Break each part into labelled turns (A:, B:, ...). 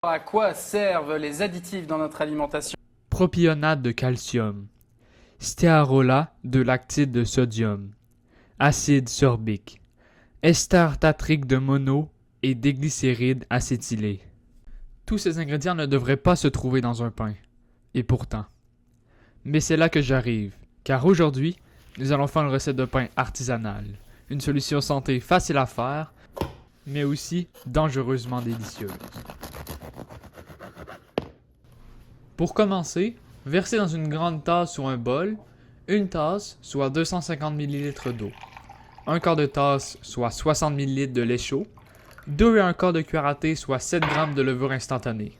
A: À quoi servent les additifs dans notre alimentation?
B: Propionate de calcium, stéarolat de lactide de sodium, acide sorbique, ester tartrique de mono et déglycéride acétylé. Tous ces ingrédients ne devraient pas se trouver dans un pain. Et pourtant. Mais c'est là que j'arrive, car aujourd'hui, nous allons faire une recette de pain artisanale, une solution santé facile à faire, mais aussi dangereusement délicieuse. Pour commencer, versez dans une grande tasse ou un bol, une tasse, soit 250 ml d'eau, un quart de tasse, soit 60 ml de lait chaud, 2 et un quart de cuillère à thé, soit 7 g de levure instantanée.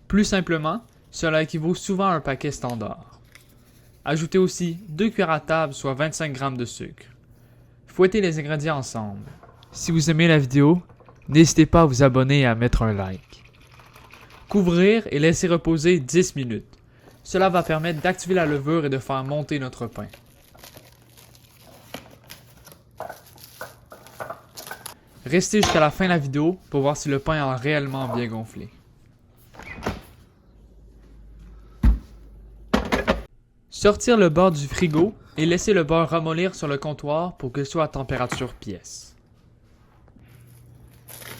B: Plus simplement, cela équivaut souvent à un paquet standard. Ajoutez aussi 2 cuillères à table, soit 25 g de sucre. Fouettez les ingrédients ensemble. Si vous aimez la vidéo, n'hésitez pas à vous abonner et à mettre un like. Couvrir et laisser reposer 10 minutes. Cela va permettre d'activer la levure et de faire monter notre pain. Restez jusqu'à la fin de la vidéo pour voir si le pain a réellement bien gonflé. Sortir le beurre du frigo et laisser le beurre ramollir sur le comptoir pour qu'il soit à température pièce.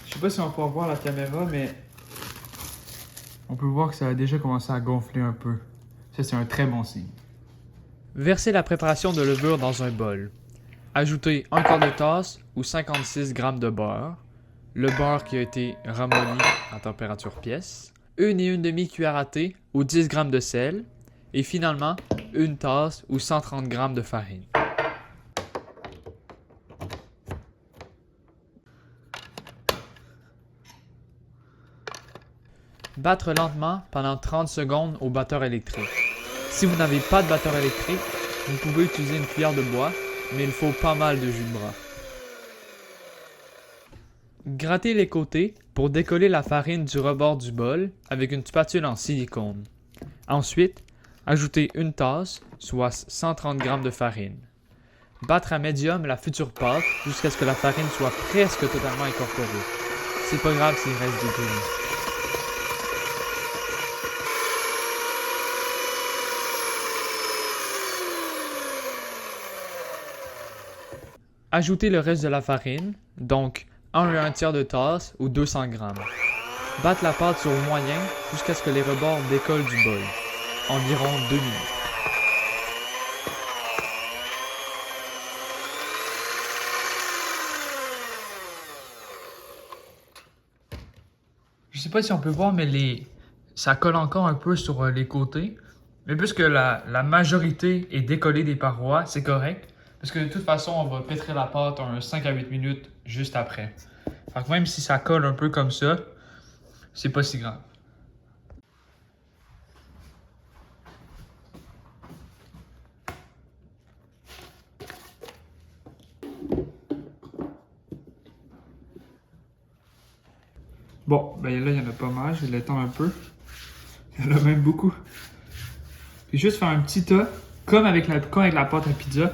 C: Je sais pas si on peut voir la caméra, mais on peut voir que ça a déjà commencé à gonfler un peu. Ça, c'est un très bon signe.
B: Versez la préparation de levure dans un bol. Ajoutez un quart de tasse ou 56 g de beurre, le beurre qui a été ramolli à température pièce, une et une demi-cuillère à thé ou 10 g de sel, et finalement une tasse ou 130 g de farine. Battre lentement pendant 30 secondes au batteur électrique. Si vous n'avez pas de batteur électrique, vous pouvez utiliser une cuillère de bois, mais il faut pas mal de jus de bras. Grattez les côtés pour décoller la farine du rebord du bol avec une spatule en silicone. Ensuite, ajoutez une tasse, soit 130 g de farine. Battre à médium la future pâte jusqu'à ce que la farine soit presque totalement incorporée. C'est pas grave s'il reste des gouttes. Ajoutez le reste de la farine, donc 1 et 1 tiers de tasse ou 200 g. Battez la pâte sur moyen jusqu'à ce que les rebords décollent du bol, environ 2 minutes.
C: Je sais pas si on peut voir, mais ça colle encore un peu sur les côtés. Mais puisque la majorité est décollée des parois, c'est correct. Parce que de toute façon, on va pétrir la pâte un 5 à 8 minutes juste après. Fait que même si ça colle un peu comme ça, c'est pas si grave. Bon, ben là, il y en a pas mal. Je vais l'étendre un peu. Il y en a même beaucoup. Puis juste faire un petit tas, comme avec la pâte à pizza,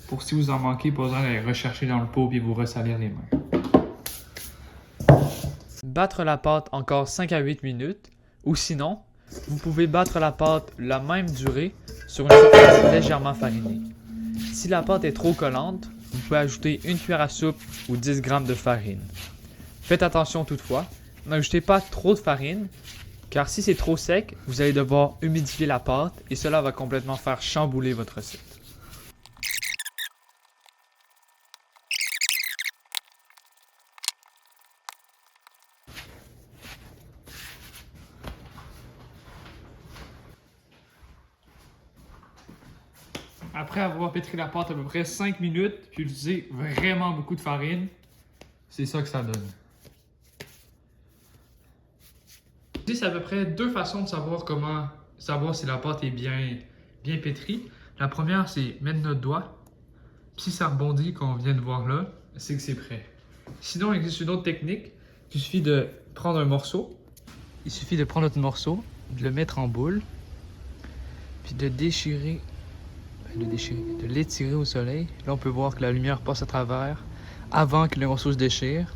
C: pour si vous en manquez, pas besoin d'aller rechercher dans le pot et vous ressalir les mains.
B: Battre la pâte encore 5 à 8 minutes, ou sinon, vous pouvez battre la pâte la même durée sur une surface légèrement farinée. Si la pâte est trop collante, vous pouvez ajouter une cuillère à soupe ou 10 g de farine. Faites attention toutefois, n'ajoutez pas trop de farine, car si c'est trop sec, vous allez devoir humidifier la pâte et cela va complètement faire chambouler votre recette.
C: Après avoir pétri la pâte à peu près 5 minutes, puis utiliser vraiment beaucoup de farine, c'est ça que ça donne. C'est à peu près deux façons de savoir si la pâte est bien pétrie. La première, c'est mettre notre doigt. Puis si ça rebondit, comme on vient de voir là, c'est que c'est prêt. Sinon, il existe une autre technique. Il suffit de prendre un morceau.
B: Il suffit de prendre notre morceau, de le mettre en boule, puis de l'étirer au soleil. Là, on peut voir que la lumière passe à travers avant que le morceau se déchire.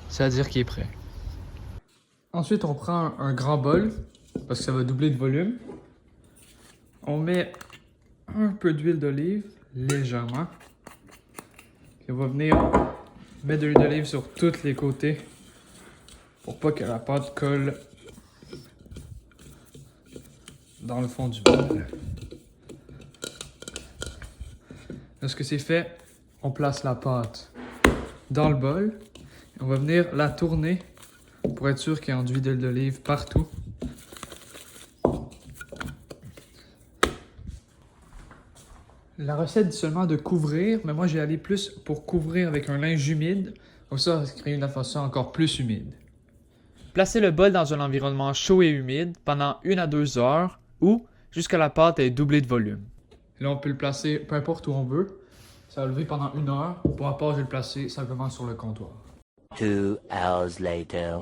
B: C'est-à-dire qu'il est prêt. Ensuite, on prend un grand bol, parce que ça va doubler de volume. On met un peu d'huile d'olive, légèrement. Puis on va venir mettre de l'huile d'olive sur tous les côtés, pour pas que la pâte colle dans le fond du bol. Lorsque c'est fait, on place la pâte dans le bol. Et on va venir la tourner pour être sûr qu'il y a de l'huile d'olive partout. La recette dit seulement de couvrir, mais moi j'ai allé plus pour couvrir avec un linge humide. Comme ça va créer une atmosphère encore plus humide. Placez le bol dans un environnement chaud et humide pendant 1 à 2 heures ou jusqu'à la pâte ait doublé de volume. Là, on peut le placer peu importe où on veut. Ça va lever pendant 1 heure. Pour ma part, je vais le placer simplement sur le comptoir.
D: 2 hours later.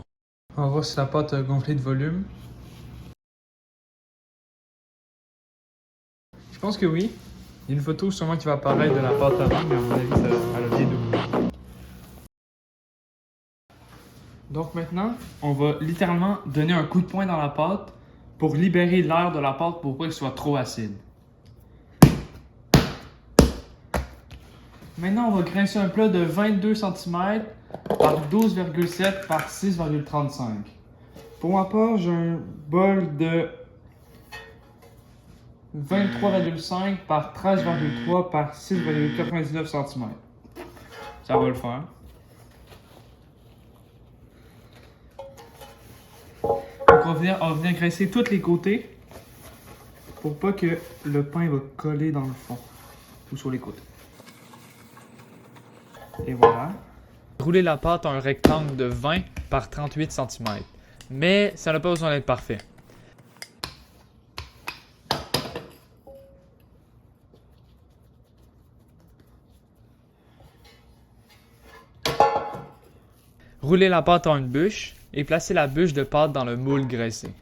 B: On va voir si la pâte a gonflé de volume. Je pense que oui. Il y a une photo sûrement qui va apparaître de la pâte avant, mais à mon avis, elle a bien doublé. Donc maintenant, on va littéralement donner un coup de poing dans la pâte pour libérer l'air de la pâte pour pas qu'elle soit trop acide. Maintenant, on va grincer un plat de 22 cm par 12,7 par 6,35. Pour ma part, j'ai un bol de 23,5 par 13,3 par 6,99 cm. Ça va le faire. Donc on va venir graisser tous les côtés pour pas que le pain va coller dans le fond ou sur les côtés. Et voilà. Roulez la pâte en un rectangle de 20 par 38 cm. Mais ça n'a pas besoin d'être parfait. Roulez la pâte en une bûche et placez la bûche de pâte dans le moule graissé.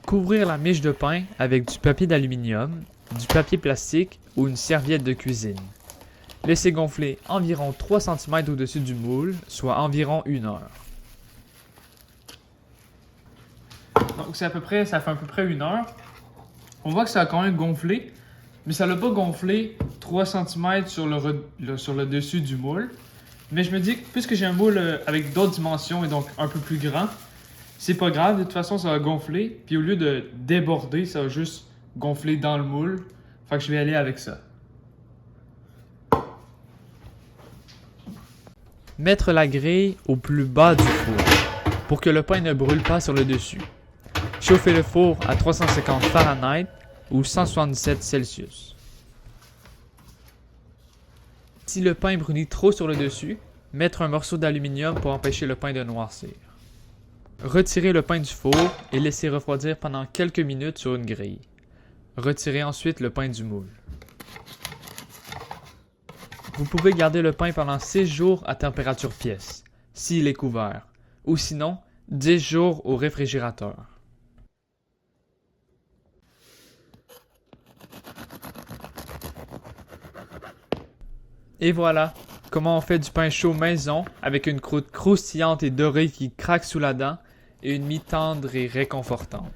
B: Couvrir la miche de pain avec du papier d'aluminium, du papier plastique ou une serviette de cuisine. Laissez gonfler environ 3 cm au-dessus du moule, soit environ 1 heure. Donc ça fait à peu près 1 heure. On voit que ça a quand même gonflé, mais ça n'a pas gonflé 3 cm sur le dessus du moule. Mais je me dis que puisque j'ai un moule avec d'autres dimensions et donc un peu plus grand, c'est pas grave, de toute façon ça va gonfler. Puis au lieu de déborder, ça va juste gonfler dans le moule. Fait que je vais aller avec ça. Mettre la grille au plus bas du four pour que le pain ne brûle pas sur le dessus. Chauffer le four à 350 Fahrenheit ou 177 Celsius. Si le pain brûlit trop sur le dessus, mettre un morceau d'aluminium pour empêcher le pain de noircir. Retirez le pain du four et laissez refroidir pendant quelques minutes sur une grille. Retirez ensuite le pain du moule. Vous pouvez garder le pain pendant 6 jours à température pièce, s'il est couvert, ou sinon 10 jours au réfrigérateur. Et voilà, comment on fait du pain chaud maison avec une croûte croustillante et dorée qui craque sous la dent et une mie tendre et réconfortante.